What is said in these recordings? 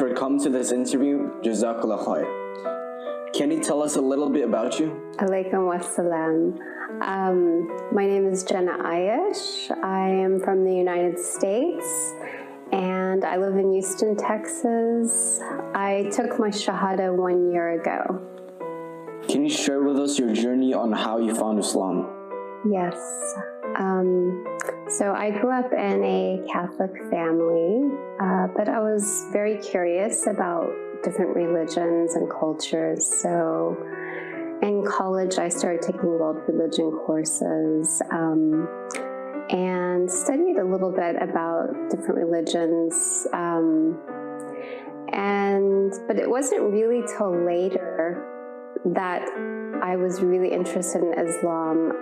for coming to this interview. Jazakallah khair. Can you tell us a little bit about you? Alaikum Assalam. My name is Jenna Ayash. I am from the United States and I live in Houston, Texas. I took my Shahada 1 year ago. Can you share with us your journey on how you found Islam? Yes. So I grew up in a Catholic family, but I was very curious about different religions and cultures. So in college, I started taking world religion courses and studied a little bit about different religions. But it wasn't really till later that I was really interested in Islam.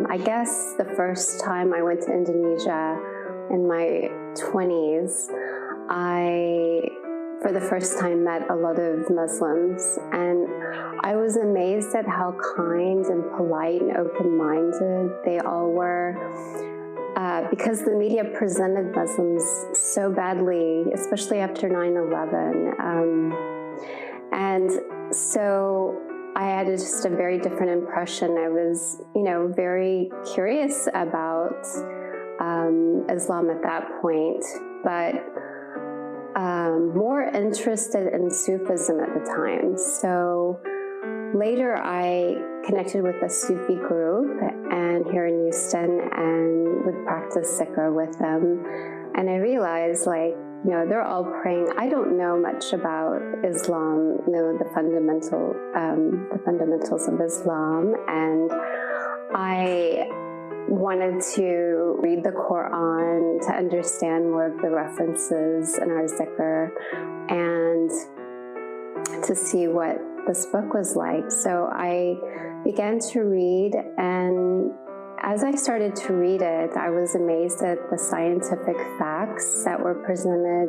I guess the first time I went to Indonesia in my 20s, I, for the first time, met a lot of Muslims, and I was amazed at how kind and polite and open-minded they all were, because the media presented Muslims so badly, especially after 9/11. And so I had just a very different impression. I was, very curious about Islam at that point, but more interested in Sufism at the time. So later I connected with a Sufi group and here in Houston and would practice zikr with them. And I realized, they're all praying. I don't know much about Islam, the fundamentals of Islam, and I wanted to read the Quran to understand more of the references in our zikr and to see what this book was like. So I began to read, and as I started to read it, I was amazed at the scientific facts that were presented,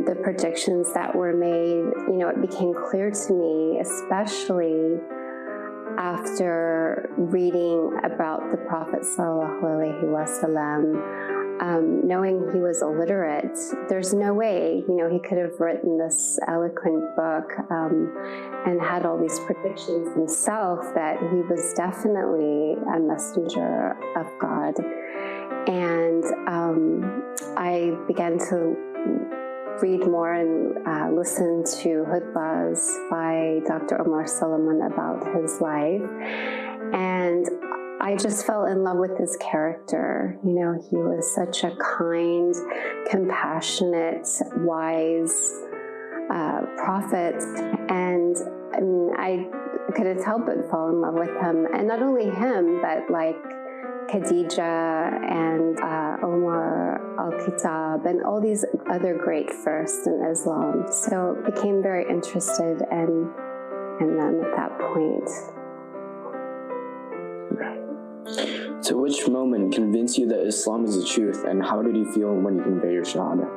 the predictions that were made. It became clear to me, especially after reading about the Prophet ﷺ, knowing he was illiterate. There's no way, he could have written this eloquent book and had all these predictions himself, that he was definitely a messenger of God. And I began to read more and listen to khutbahs by Dr. Omar Suleiman about his life. And I just fell in love with his character. He was such a kind, compassionate, wise prophet. And I couldn't help but fall in love with him. And not only him, but Khadija and Omar al-Khattab and all these other great firsts in Islam. So became very interested in them at that point. So which moment convinced you that Islam is the truth, and how did you feel when you conveyed your Shahada?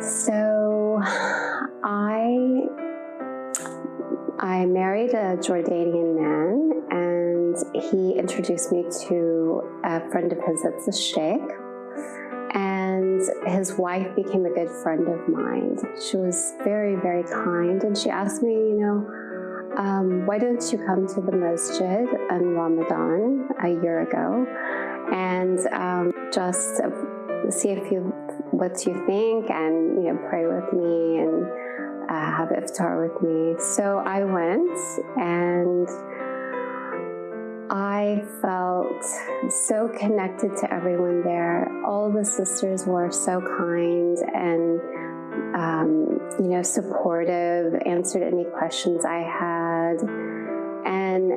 So I married a Jordanian man, and he introduced me to a friend of his that's a sheikh, and his wife became a good friend of mine. She was very, very kind, and she asked me, why don't you come to the masjid in Ramadan a year ago and just see what you think, and pray with me and have iftar with me. So I went, and I felt so connected to everyone there. All the sisters were so kind and supportive, answered any questions I had. And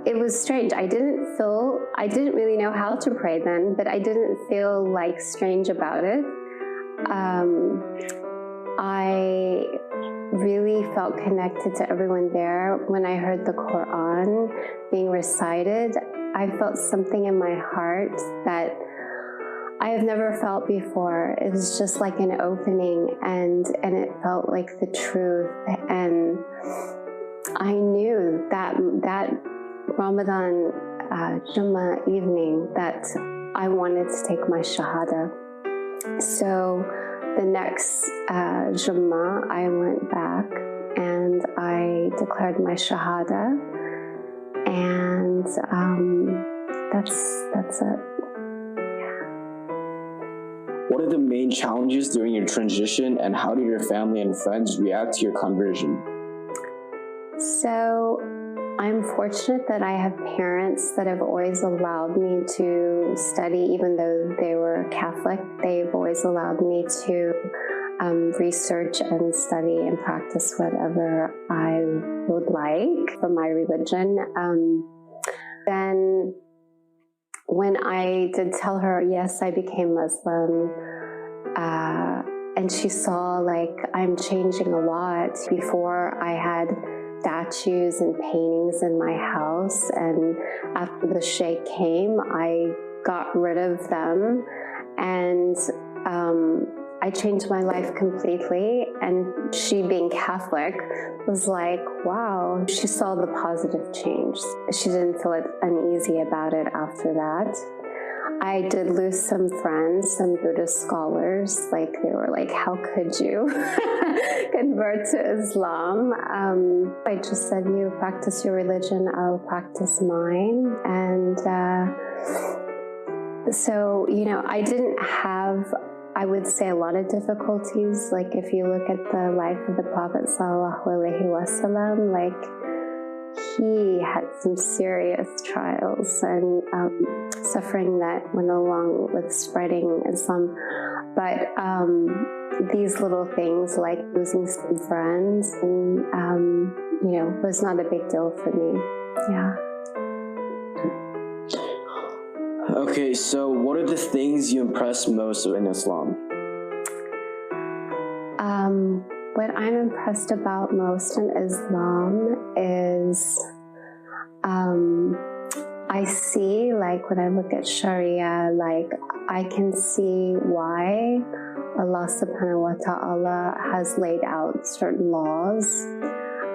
it was strange. I didn't really know how to pray then, but I didn't feel strange about it. I really felt connected to everyone there. When I heard the Quran being recited, I felt something in my heart that I have never felt before. It was just like an opening, and it felt like the truth. And I knew that Ramadan Jummah evening that I wanted to take my Shahada. So the next Jummah, I went back and I declared my Shahada, and that's it. What are the main challenges during your transition, and how did your family and friends react to your conversion? So I'm fortunate that I have parents that have always allowed me to study, even though they were Catholic. They've always allowed me to research and study and practice whatever I would like for my religion. Then when I did tell her, yes, I became Muslim, and she saw like I'm changing a lot. Before I had statues and paintings in my house, and after the Sheikh came, I got rid of them, and I changed my life completely. And she, being Catholic, was like, wow, she saw the positive change. She didn't feel uneasy about it after that. I did lose some friends, some Buddhist scholars. Like, they were like, how could you convert to Islam? I just said, you practice your religion, I'll practice mine. And so, you know, I didn't have, I would say, a lot of difficulties. Like, if you look at the life of the Prophet ﷺ, like, he had some serious trials and suffering that went along with spreading Islam. But these little things like losing some friends, and you know, was not a big deal for me. Yeah. Okay, so what are the things you impress most in Islam? What I'm impressed about most in Islam is I see, like, when I look at Sharia, like, I can see why Allah subhanahu wa ta'ala has laid out certain laws.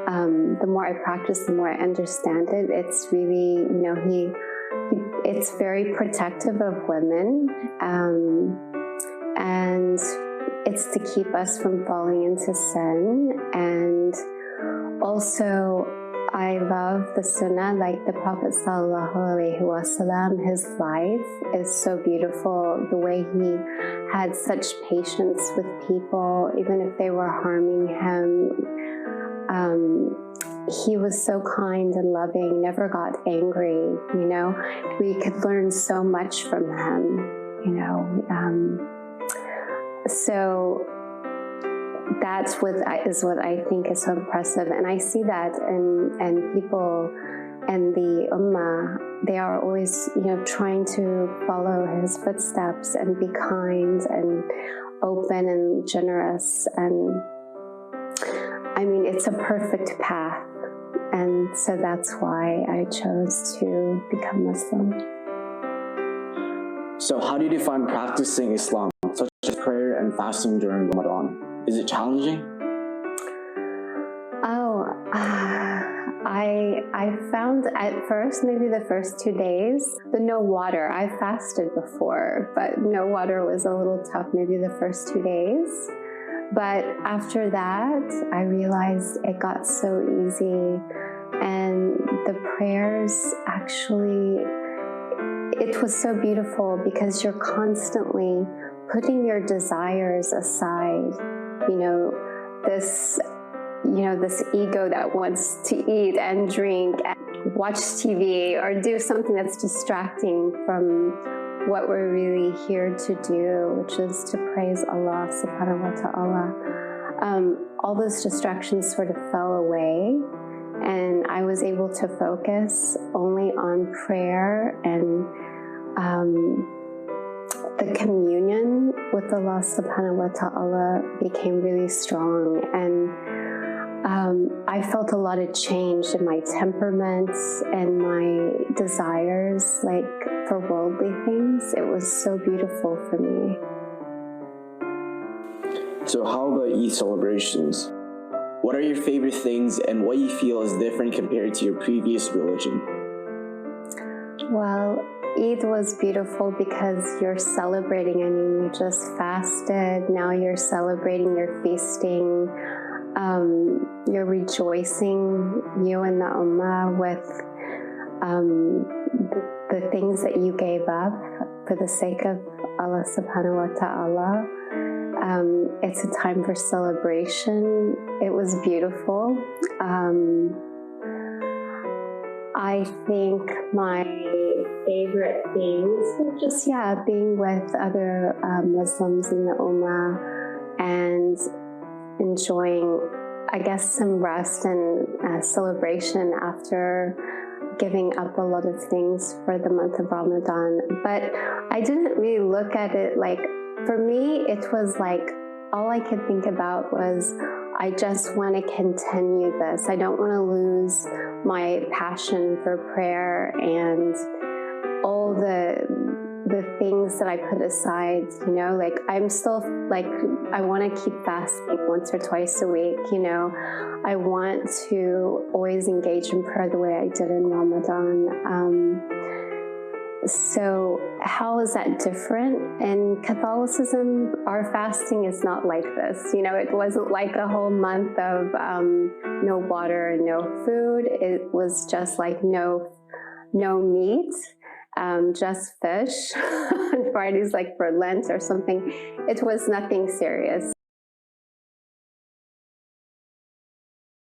The more I practice, the more I understand it. It's really, you know, it's very protective of women, and it's to keep us from falling into sin. And also, I love the Sunnah, like the Prophet ﷺ, his life is so beautiful. The way he had such patience with people, even if they were harming him. He was so kind and loving, never got angry, you know. We could learn so much from him, you know. So that's what I think is so impressive. And I see that in people and the Ummah. They are always, you know, trying to follow his footsteps and be kind and open and generous. And I mean, it's a perfect path. And so that's why I chose to become Muslim. So how do you define practicing Islam, such as prayer and fasting during Ramadan? Is it challenging? I found at first, maybe the first 2 days, the no water. I fasted before, but no water was a little tough, maybe the first 2 days. But after that, I realized it got so easy. And the prayers, actually, it was so beautiful because you're constantly putting your desires aside. You know, this ego that wants to eat and drink and watch TV or do something that's distracting from what we're really here to do, which is to praise Allah subhanahu wa ta'ala. All those distractions sort of fell away, and I was able to focus only on prayer and the communion with Allah subhanahu wa ta'ala became really strong. And I felt a lot of change in my temperaments and my desires, like for worldly things. It was so beautiful for me. So how about Eid celebrations? What are your favorite things and what you feel is different compared to your previous religion? Well, Eid was beautiful because you're celebrating. I mean, you just fasted. Now you're celebrating, you're feasting, you're rejoicing, you and the Ummah, with the things that you gave up for the sake of Allah subhanahu wa ta'ala. It's a time for celebration. It was beautiful. I think my favorite things were just, being with other Muslims in the Ummah and enjoying, I guess, some rest and celebration after giving up a lot of things for the month of Ramadan. But I didn't really look at it like, for me, it was like, all I could think about was, I just want to continue this. I don't want to lose my passion for prayer and all the things that I put aside, you know, like I'm still like, I want to keep fasting once or twice a week, you know. I want to always engage in prayer the way I did in Ramadan. So how is that different? In Catholicism, our fasting is not like this. You know, it wasn't like a whole month of no water and no food. It was just like no meat, just fish. Fridays, like for Lent or something. It was nothing serious.